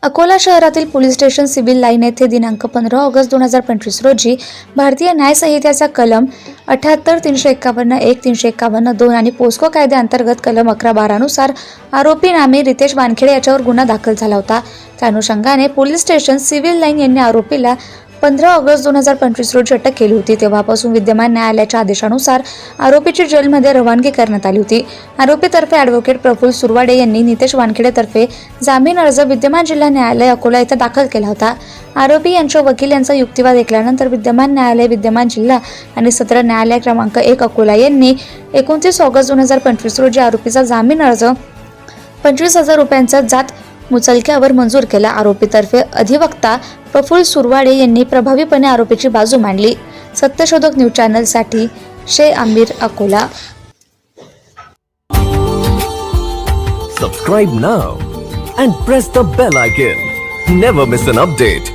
अकोला शहरातील police station civil line येथे दिनांक 15 ऑगस्ट 2025 रोजी भारतीय न्याय संहितेचा कलम 78, 351(1), 351(2) आणि पोस्को कायद्याअंतर्गत कलम 11(12) नुसार आरोपी नामे रितेश वानखेडे याच्यावर गुन्हा दाखल झाला होता। त्या अनुषंगाने पोलीस स्टेशन सिव्हिल लाईन यांनी आरोपीला 15 ऑगस्ट 2025 रोजी अटक केली होती। तेव्हापासून विद्यमान न्यायालयाच्या आदेशानुसार आरोपीची जेलमध्ये रवानगी करण्यात आली होती। आरोपीतर्फे ॲडव्होकेट प्रफुल्ल सुरवाडे यांनी नितेश वानखेडेतर्फे जामीन अर्ज विद्यमान जिल्हा न्यायालय अकोला येथे दाखल केला होता। आरोपी यांच्या वकील यांचा युक्तिवाद ऐकल्यानंतर विद्यमान न्यायालय, विद्यमान जिल्हा आणि सत्र न्यायालय क्रमांक 1 अकोला यांनी 29 ऑगस्ट 2025 रोजी आरोपीचा जामीन अर्ज 25,000 रुपयांचा जात मुचलक्यावर मंजूर केला। आरोपीतर्फे अधिवक्ता प्रफुल्ल सुरवाडे यांनी प्रभावीपणे आरोपीची बाजू मांडली। सत्यशोधक न्यूज चॅनलसाठी शे Aamir, Akola. Subscribe now and press the bell icon. Never miss an update.